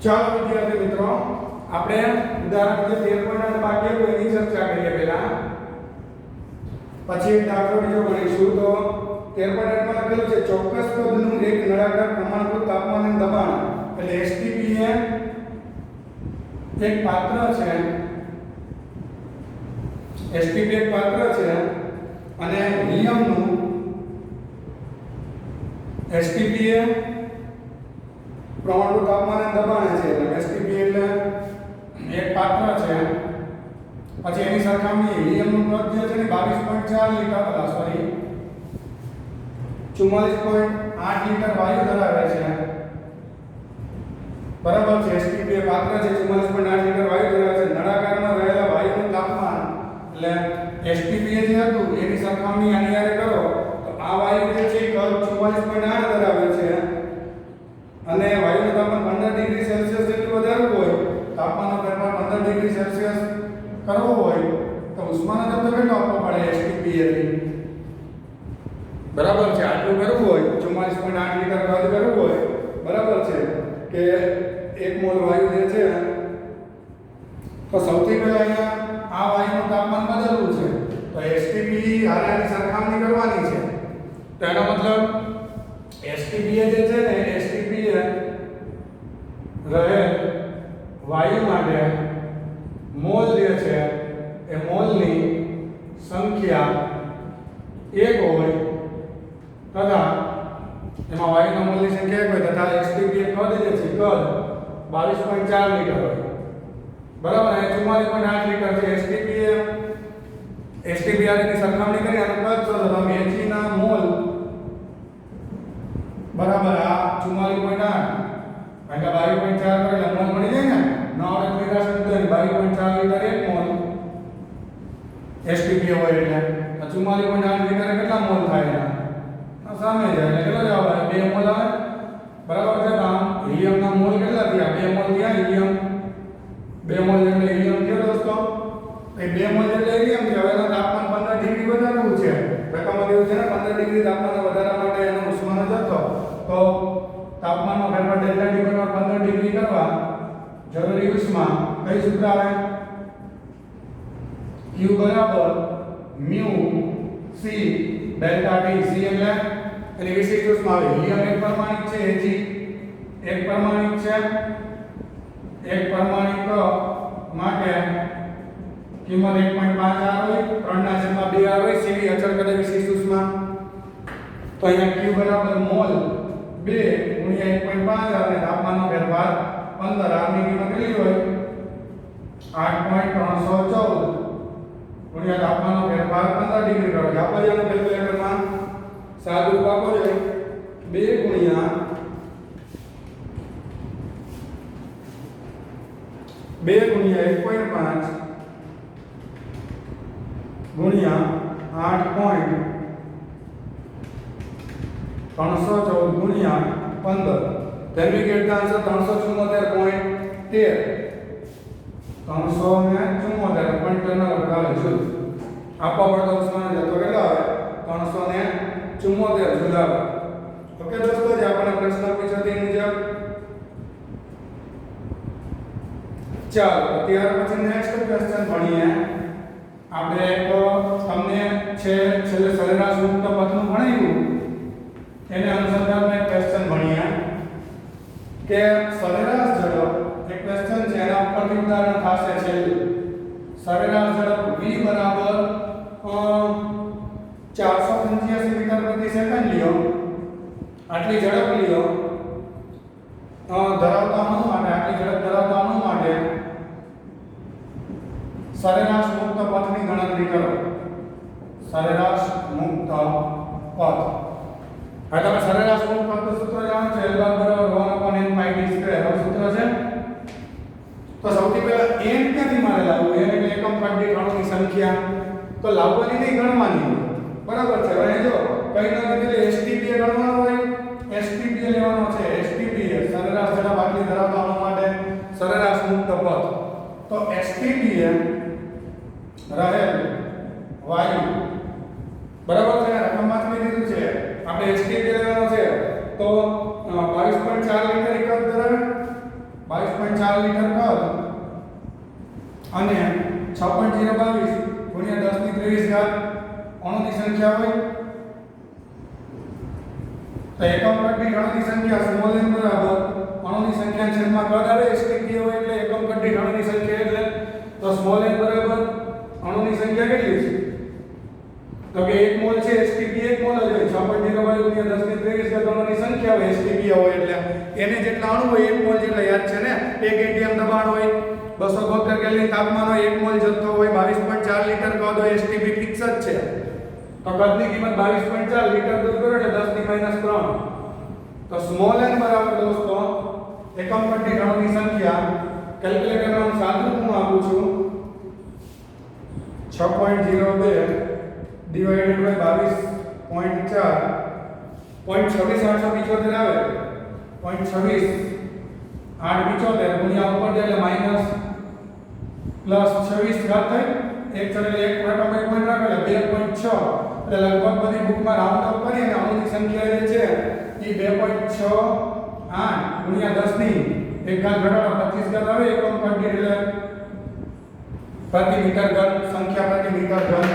ચાલો વિદ્યાર્થી મિત્રો, આપણે ઉદાહરણ જે 13.8 બાકી હતું એની ચર્ચા કરીએ પહેલા, પછી એક દાખલો બીજો ગણીશું. તો 13.8 માં લખેલું છે ચોક્કસ પદનું એક નળાકાર પ્રમાણભૂત તાપમાન અને દબાણ, એટલે STP એક પાત્ર છે. STP એક પાત્ર છે અને હિલિયમનું STP એ પ્રમાણભૂત તાપમાન અને દબાણ છે. એટલે STP એટલે એક પાત્ર છે. પછી એની સરખામણી હિલિયમનું કદ જે છે ને 22.4 લીટર સોરી 44.8 લીટર વાયુ ધરાવે છે. બરાબર છે. STP એ પાત્ર છે, 44.8 લીટર વાયુ ધરાવે છે. નળાકારમાં રહેલા વાયુનું તાપમાન એટલે STP જે હતું એની સરખામણી આની હારે કરો તો આ વાયુ જે છે કદ 44.8 ધરાવે છે અને વાયુનું તાપમાન 15 ડિગ્રી સેલ્સિયસ જેટલું વધારવું હોય, તાપમાનનો ફેરફાર 15 ડિગ્રી સેલ્સિયસ કરવો હોય તો ઉષ્માનો જથ્થો કેટલો આપવો પડે STP એ? બરાબર છે. આટલું કરવું હોય 44.8 લીટર કદ કરવું હોય, બરાબર છે કે 1 મોલ વાયુ જે છે તો સૌથી પહેલા અહીંયા આ વાયુનું તાપમાન બદલવું છે તો STP હારેની સરખામણી કરવાની છે. તો એનો મતલબ STP જે છે ને STP રહે વાયુ માટે મોલ જે છે એ મોલની સંખ્યા 1 હોય તથા એમાં વાયુના મોલની સંખ્યા 1 હોય તથા STP કદ જે છે કદ 22.4 લીટર હોય. બરાબર. અને 44.8 લીટર છે. STP આની સરખામણી કરી આનું કદ શોધો તો તમે He ના મોલ બરાબર આ 44.8 એટલે 22.4 એટલે મોલ મળી જાય ને. ન આવડે તો નિરાશ તો 22.4 લીટર 1 મોલ STP હોય એટલે 44.8 લીટર કેટલા મોલ થાય? સામે જાય એટલે કેટલો જવાબ આવે? 2 મોલ આવે. બરાબર છે. તો હિલિયમના મોલ કેટલા થયા? 2 મોલ થયા હિલિયમ. 2 મોલ એટલે હિલિયમ થયો દોસ્તો. એ 2 મોલ એટલે હિલિયમ છે. હવે એનું તાપમાન 15 ડિગ્રી વધારવું છે. રકમમાં દેવું છે ને 15 ડિગ્રી તાપમાન વધારવા માટે એનો ઉષ્માનો જથ્થો, તો તાપમાનનો ફેરફાર ડેલ્ટા ટી બરાબર 15 ડિગ્રી કરવા જરૂરી ઉષ્મા કઈ સૂત્ર આવે? Q બરાબર mu c delta T. c એટલે એની વિશિષ્ટ ઉષ્મા આવે. હિલિયમ એક પરમાણિક છે, He એક પરમાણિક છે. એક પરમાણિક માટે કિંમત 1.5 R હોય, 3/2 R હોય. Cv અચળ કદ વિશિષ્ટ ઉષ્મા. તો અહીંયા Q બરાબર મોલ 2 ગુણ્યા 1.5 અને તાપમાનનો ફેરફાર 15 R ની કિંમત કેટલી હોય? 8.314 ગુણ્યા તાપમાનનો ફેરફાર 15 ડિગ્રી કરો. આપણે આનો કેલ્ક્યુલેટરમાં સાદુરૂપ આપો છો 2 ગુણ્યા 1.5 ગુણ્યા 8.314 ગુણ્યા 15. Then we get the answer 374.13. 374 point કરનાર બરાબર જૂલ. આપવા પડતો ઉષ્માનો જથ્થો કેટલો આવે? 374 જૂલ આવે. ઓકે દોસ્તો, જે આપણે પ્રશ્ન પૂછ્યો તે મુજબ. ચાલો ત્યાર પછી નેક્સ્ટ ક્વેશ્ચન ભણીએ. આપણે એક તમને છેલ્લે સરેરાશ મુક્ત પથનું ભણાવ્યું એને અનુસંધાનમાં એક ક્વેશ્ચન ભણીએ કે સરેરાશ ઝડપ એક ક્વેશ્ચન છે એના ઉપરથી ઉદાહરણ થશે. છેલ્લું સરેરાશ ઝડપ v બરાબર 485 મીટર પ્રતિ સેકન્ડ લ્યો. આટલી ઝડપ લ્યો ધરાવતા અણુ માટે, આટલી ઝડપ ધરાવતા અણુ માટે સરેરાશ મુક્ત પથની ગણતરી કરો. સરેરાશ મુક્ત પથ. હવે તમે સરેરાશ મુક્ત પથનું સૂત્ર જાણો છો, L બરાબર 1/n/d². હવે સૂત્ર છે તો સૌથી પહેલા n ક્યાંથી મારે લાવવું? n એટલે એકમ કદ દીઠ અણુની સંખ્યા. તો લાવવાની નહીં, ગણવાની. બરાબર છે. હવે જો કઈ ન કીધું STP એ ગણવાનો હોય. STP લેવાનો છે. STP સરેરાશ ઝડપ આટલી ધરાવતા અણુ માટે સરેરાશ મુક્ત પથ. તો STP રહેલ વાયુ બરાબર છે. રકમમાં જ દીધું છે આપણે STP લેવાનો છે તો 22.4 લીટર એકમ ધરાવે 22.4 મીટર કદ અને 6.022 ગુણ્યા 10 ની 23 ઘાત અણુની સંખ્યા હોય તો એકમ કદની અણુની સંખ્યા સ્મોલ n બરાબર અણુની સંખ્યા છેદમાં કદ આવે એસટીપી હોય એટલે એકમ કદની અણુની સંખ્યા એટલે તો સ્મોલ n બરાબર અણુની સંખ્યા કેટલી છે તો કે 1 મોલ છે એસટીપી 1 મોલ જ હોય 6.022 ગુણ્યા 10 ની 23 ઘાત અણુની સંખ્યા હોય એસટીપી હોય એટલે એને જેટલા અણુ હોય 1 મોલ જેટલા યાદ છે ને 1 એટીએમ દબાણ હોય 272 કેલ્વિન તાપમાન હોય 1 મોલ જથ્થો હોય 22.4 લીટર કદ હોય એસટીપી ફિક્સ જ છે તો કદની કિંમત 22.4 લીટર દૂર કરો એટલે 10 ની -3 તો સ્મોલ n બરાબર દોસ્તો એકમ કદની અણુની સંખ્યા કેલ્ક્યુલેટરમાં હું સાદું હું આપું છું 6.02 ડિવાઇડેડ બાય 22.4 0.26 આવે 0.26 875 ગુણ્યા ઉપર દે એટલે માઈનસ પ્લસ 26 ઘાત થાય એક ચડે એક પ્રકાર એક પોઈન્ટ રાખે એટલે 2.6 એટલે લગભગ બધી બુકમાં રાઉન્ડ અપ કરીને અણુની સંખ્યા જે છે એ 2.68 ગુણ્યા 10 ની એક ઘાત ઘટાડો 25 ઘાત આવે એકમ કદની એટલે પ્રતિ મીટર ઘન સંખ્યા પ્રતિ મીટર ઘન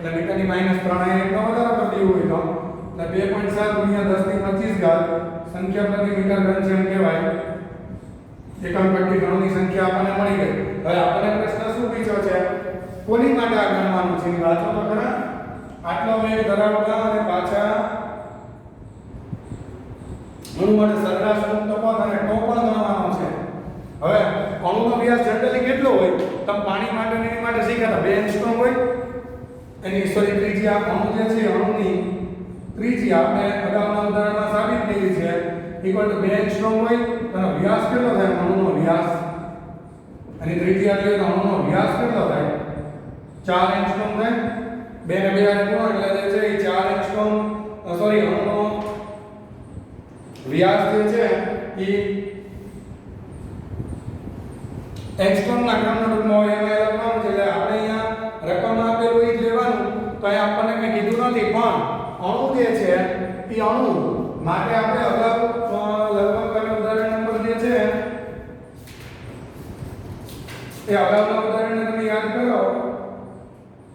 એટલે મીટરની -3 એકનો વધારો કરી દેવું હોય તો એટલે 2.7 ગુણ્યા 10 ની 25 ઘાત સંખ્યા પ્રતિ મીટર ઘન છે એમ કહેવાય એકમ કદની અણુની સંખ્યા આપણને મળી ગઈ હવે આપણને પ્રશ્ન શું પૂછ્યો છે કોની માટે આ ગણવાનું છે વાંચો તો ખરા આટલો વેગ ધરાવતા અને પાછા અણુ માટે સરેરાશ મુક્ત પદ અને ટો પણ ગણવાનો છે હવે અણુનો વ્યાસ જનરલી કેટલો હોય તમે પાણી માટે ને એની માટે શીખ્યા 2 એંગસ્ટ્રોમ હોય એની ત્રિજ્યા અણુ જે છે અણુની ત્રિજ્યા આપણે અગાઉના ઉદાહરણમાં સાબિત કરી છે ઇક્વલ ટુ 2 એંગસ્ટ્રોમ હોય અને વ્યાસ કેટલો થાય અણુનો વ્યાસ અને ત્રિજ્યા એટલે તો અણુનો વ્યાસ કેટલો થાય 4 એંગસ્ટ્રોમ થાય 2 ને 2 આને ગુણો એટલે જે છે એ 4 એંગસ્ટ્રોમ સોરી અણુનો વ્યાસ જે છે એ એંગસ્ટ્રોમના ક્રમના રૂપમાં હોય એમાં લખવાનું છે એટલે આપણે અહીંયા રકમ આપેલું એ જ લેવાનું તો અહીં આપણને કંઈ કીધું નથી પણ અણુ જે છે એ અણુ માટે આપણે અગાઉ લગભગ ઉદાહરણ નંબર જે છે એ અગાઉના ઉદાહરણને તમે યાદ કરો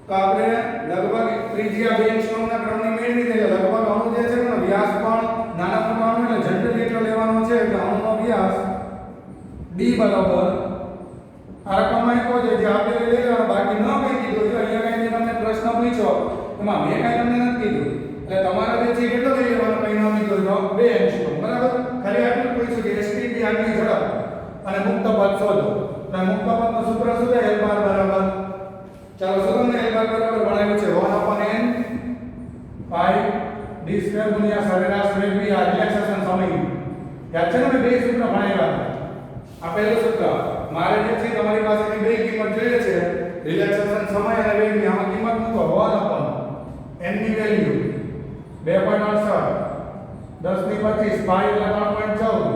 તો આપણે લગભગ ત્રિજ્યા 2 એંગસ્ટ્રોમના ક્રમની મેળવી દઈએ લગભગ અણુ જે છે એનો વ્યાસ પણ નાના મોટા અણુ એટલે જનરલી એટલો લેવાનો છે કે અણુનો વ્યાસ d બરાબર આ રકમમાં કહો છે જે આપણે લઈ લેવાનું બાકી ન કઈ કીધું જો અહીંયા કઈ તમને પ્રશ્ન પૂછ્યો એમાં મેં કઈ તમને નથી કીધું એટલે તમારે જે છે કેટલો લઈ લેવાનો કઈ ન કીધું તો 2 એંગસ્ટ્રોમ બરાબર ખાલી આટલું પૂછ્યું કે એસટીપી આટલી ઝડપ અને મુક્ત પદ શોધો તો મુક્ત પદનું સૂત્ર શું છે L બાર બરાબર ચાલો શું તમને L બાર બરાબર બનાવ્યું છે 1/n પાઈ d સ્ક્વેર ગુણ્યા સરેરાશ વેગ v આ રિલેક્સેશન સમય યાદ છે ને મેં બે સૂત્ર ભણાવ્યા આ પહેલું સૂત્ર મારે જે છે તમારી પાસેની બે કિંમત જોઈએ છે રિલેક્સેશન સમય અને વેગની આમાં કિંમત મૂકો 1/n ની વેલ્યુ 2.68 10 ની 25 પાઈ એટલે 3.14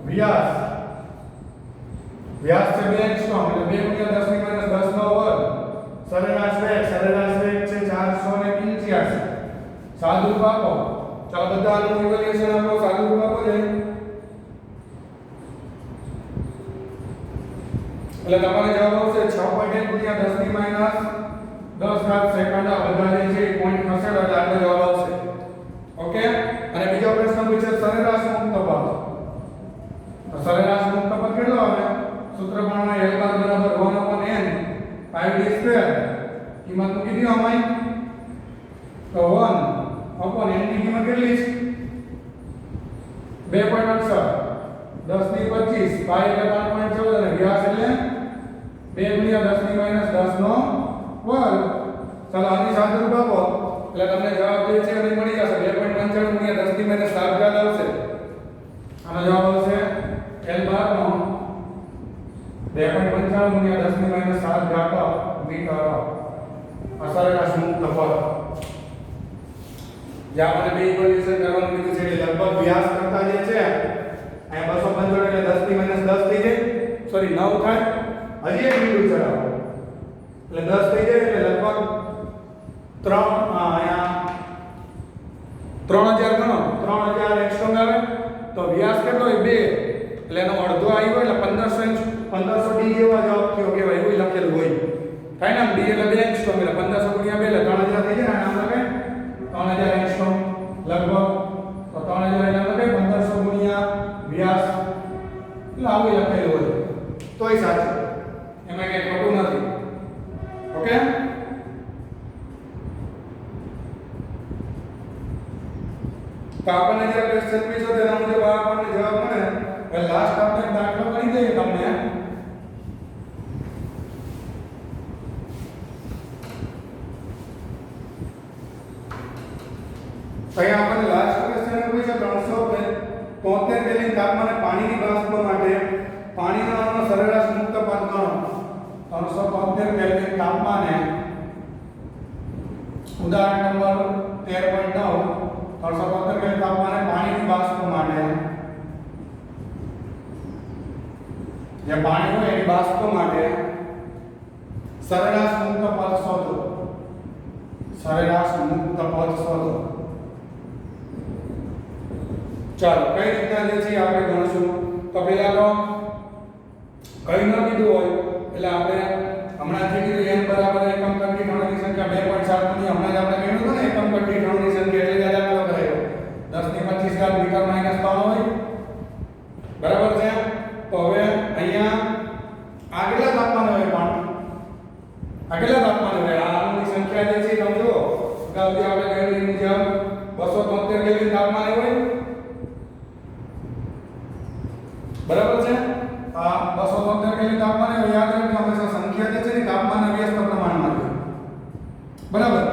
વ્યાસ છે 2 એંગસ્ટ્રોમ એટલે 2 ગુણ્યા 10 ની -10 નો વર્ગ સરેરાશ વેગ છે 485 સાદું આપો ચાલો બધાનું ઇવેલ્યુએશન આપો સાદું આપો છે એટલે તમારો જવાબ આવશે 6.1 ગુણ્યા 10 ની -10 ઘાત સેકન્ડ આ બધા જે છે એ પોઈન્ટ ખસેડો એટલે આગળ જવાબ આવશે ઓકે અને બીજો પ્રશ્ન પૂછે સરેરાશ મુક્ત પદ તો સરેરાશ મુક્ત પદ કેટલો આવે સૂત્ર પ્રમાણે L બાર બરાબર 1/n પાઈ d સ્ક્વેર કિંમત મૂકી દો અમાય તો 1/n ની કિંમત કેટલી છે 2.68 10 ની 25 પાઈ એટલે 3.14 અને વ્યાસ એટલે 2 ગુણ્યા 10 ની -10 નો વર્ગ ચાલો આની સાથે રૂપ આપો એટલે તમને જવાબ જે છે એ મળી જશે 2.95 ગુણ્યા 10 ની -7 ઘાત આવશે આનો જવાબ આવશે L બાર નો 2.95 ગુણ્યા 10 ની -7 ઘાત મીટર સરેરાશ મુક્ત પદ જ્યાં મને બે ઇક્વેશન કરવાનું કીધું છે એટલે લગભગ વ્યાસ કરતા જે છે અહીંયા 275 એટલે 10 ની -10 થઈ જાય સોરી 9 થાય હજી એક બિંદુ ચડાવો એટલે 10 થઈ જાય એટલે લગભગ 3 અહીંયા 3000 ગણો 3000 એંગસ્ટ્રોમ આવે તો વ્યાસ કેટલો હોય 2 એટલે એનો અડધો આવ્યો એટલે 1500 ઇંચ 1500 ડી જેવા જવાબ થયો કેવાય એવું લખેલું હોય થાય ને ડી એટલે 2 એંગસ્ટ્રોમ એટલે 1500 ગુણ્યા 2 એટલે 3000 થઈ જાય ને આમ લખે 3000 એંગસ્ટ્રોમ લગભગ તો 3000 એટલે લખે 1500 ગુણ્યા વ્યાસ એટલે આવું લખેલું હોય તોય સાચું એમાં કઈ ખોટું નથી ઓકે તો આપણને જે ક્વેશ્ચન પૂછ્યો તેના મુજબ આપણને જવાબ મળે હવે લાસ્ટ આપણે દાખલો કરી દઈએ તમને અહીંયા આપણને લાસ્ટ ક્વેશ્ચન પૂછ્યો 373 કેલ્વિન તાપમાને પાણીની બાષ્પ માટે પાણીના અણુનો સરેરાશ મુક્ત પદ ગણો 373 કેલ્વિન તાપમાને ઉદાહરણ નંબર 13.9 372 કેલ્વિન તાપમાને પાણીની બાષ્પ માટે જે પાણી હોય એની બાષ્પ માટે સરેરાશ મુક્ત પદ શોધો સરેરાશ મુક્ત પદ શોધો ચાલો કઈ રીતના જે છે આપણે ગણશું તો પહેલા તો કઈ ન કીધું હોય એટલે આપણે હમણાં જે કીધું n બરાબર એકમ કટની અણુની સંખ્યા 2.7 ની હમણાં જ આપણે કહ્યું હતું ને એકમ કટની અણુની સંખ્યા એટલે જ દાખલો કરાયો 10 ની 25 ઘાત મીટર માઈનસ 3 હોય બરાબર છે તો હવે અહીંયા આ કેટલા તાપમાન હોય પણ આ કેટલા તાપમાન હોય આ અણુની સંખ્યા જે છે તમે જુઓ અગાઉથી આપણે કહ્યું એ મુજબ 273 કેલ્વિન તાપમાન હોય બરાબર છે આ 273 કેલ્વિન તાપમાન યાદ રાખજો હંમેશા સંખ્યા જે છે ને તાપમાનના વ્યસ્ત પ્રમાણમાં છે બરાબર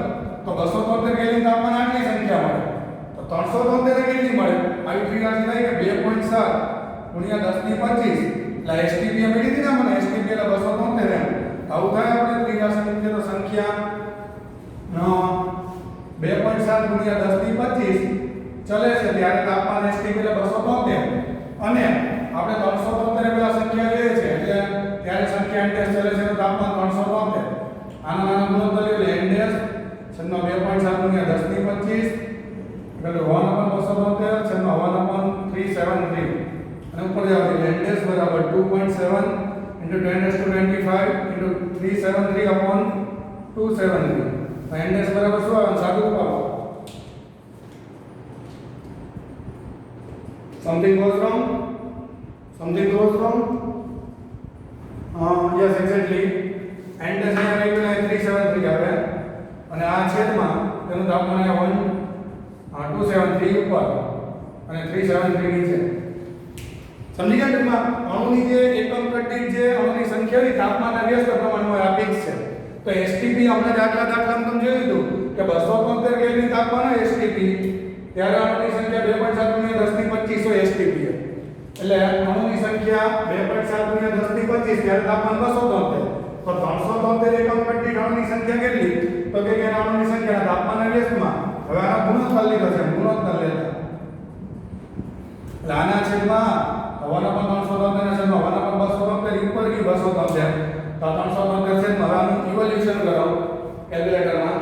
તો 273 કેલ્વિન તાપમાન આટલી સંખ્યા મળે તો 373 કેટલી મળે આવી ત્રિરાશી થાય કે 2.7 ગુણ્યા 10 ની 25 એટલે એસટીપી અમે લીધી ને મને એસટીપી એટલે 273 એમ આવું થાય આપણે ત્રિરાશી ની તો સંખ્યા 2.7 ગુણ્યા 10 ની 25 ચલે છે ત્યારે તાપમાન એસટીપી એટલે 273 અને આપણે 373 પેલા સંખ્યા લઈએ છે એટલે ત્યારે સંખ્યા n ડેશ ચલે છે તો તાપમાન 373 આનો નાનો ગુણોત્તર એટલે n ડેશ છેદમાં 2.7 ગુણ્યા 10 ની 25 એટલે 1/273 છેદમાં 1/373 અને ઉપર જાવ એટલે n ડેશ બરાબર 2.7 * 10^25 * 373/273 n ડેશ બરાબર શું આવે સાદું પાડો something goes wrong yes exactly and the same equal 373 આવે અને આ છેદમાં તેનું તાપમાન 273 ઉપર અને 373 નીચે સમજી ગયા ટૂંકમાં અણુની જે એકમ કટી જે અણુની સંખ્યાની તાપમાનના વ્યસ્ત પ્રમાણમાં આપેલ છે તો એસટીપી આપણે દાખલામાં તમે જોયું હતું કે 273 કેલ્વિન તાપમાન એસટીપી ત્યારે અણુની સંખ્યા 2.7 ગુણ્યા 10 ની 25 હોય એસટીપી એટલે અણુની સંખ્યા 2.7 ગુણ્યા 10 ની 25 ત્યારે તાપમાન 273 તો 373 એકમ કટી અણુની સંખ્યા કેટલી તો કે અણુની સંખ્યાના તાપમાનના વ્યસ્તમાં હવે આનો ગુણોત્તર લીધો છે ગુણોત્તર લેતા એટલે આના છેદમાં 1/373 ના છેદમાં 1/273 ઉપર की 273 તો 373 છેદમાં હવે આનું ઇવોલ્યુશન કરો કેલ્ક્યુલેટરમાં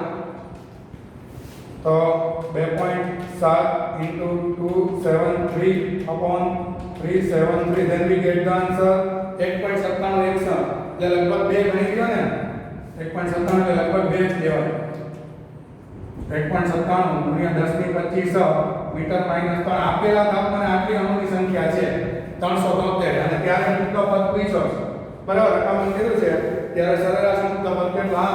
તો 2.7 into 273 upon 373 then we get the answer 1.97 એટલે લગભગ 2 ગણી ગયો ને 1.97 એટલે લગભગ 2 જ કહેવાય 1.97 ગુણ્યા 10 ની 25 મીટર માઈનસ 3 આપેલા તાપમાને આટલી અણુની સંખ્યા છે 373 અને ત્યારે મુક્ત પદ પૂછ્યો છે બરાબર રકમ કીધું છે ત્યારે સરેરાશ મુક્ત પદ કેટલા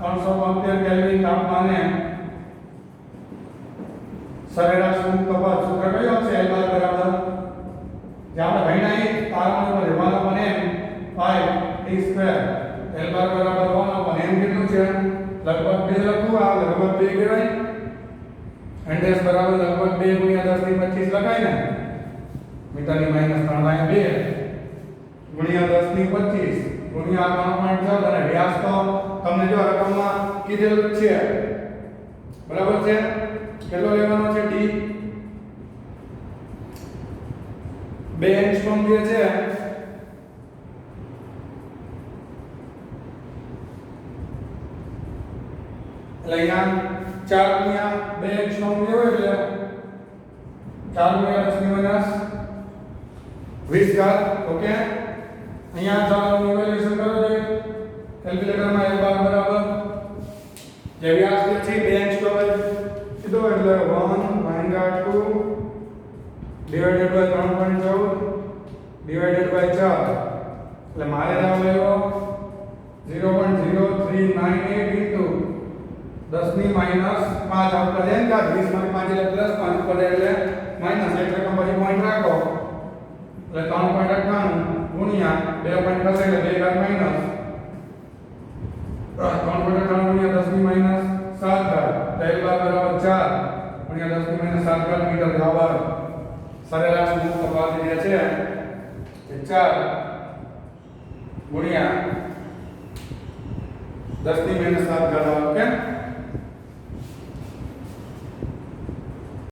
373 કેલ્વિન તાપમાને સરેરાશ મુક્ત પદ સૂત્ર કયો છે L બરાબર જે આપણે ભણ્યા એ તારણ ઉપર 1/m pi t square L બરાબર 1/m કેટલું છે લગભગ 2 લખવું આ લગભગ 2 કહેવાય n ડેશ બરાબર લગભગ 2 ગુણ્યા 10 ની 25 લખાય ને મીટર ની માઈનસ 3 બાય 2 ગુણ્યા 10 ની 25 ગુણ્યા 3.4 અને વ્યાસ તો તમને જો રકમમાં કીધેલું છે બરાબર છે કેટલો લેવાનો છે d 2 એંગસ્ટ્રોમ જે છે એટલે અહીંયા 4 ગુણ્યા 2 એંગસ્ટ્રોમ લેવો એટલે 4 ગુણ્યા 10 ની માઈનસ 20 ઘાત. ઓકે, અહીંયા ચાલો ઇવેલ્યુએશન કરો જોઈએ કેલ્ક્યુલેટરમાં. L બાર બરાબર જે વ્યાસ છે 2 ઇંચ તો કીધો એટલે 1 - 2 ડિવાઇડેડ બાય 3.14 ડિવાઇડેડ બાય 4 એટલે મારે જવાબ આવ્યો 0.0398 ઇન્ટુ 10 ની માઈનસ 5 આવતા જાય ને 20 માંથી 5 એટલે પ્લસ 5 ઉપર એટલે માઈનસ એટલે પછી પોઈન્ટ રાખો એટલે 3.98 ગુણ્યા 2 પોઈન્ટ થશે એટલે 2 ઘાત માઈનસ 3.98 ગુણ્યા 10 ની માઈનસ 7 ઘાત L બાર બરાબર 4 ગુણ્યા 10 ની માઈનસ 7 ઘાત મીટર બરાબર સરેરાશ મુક્ત પાથ જે છે એ 4 ગુણ્યા 10 ની માઈનસ 7 ઘાત. ઓકે.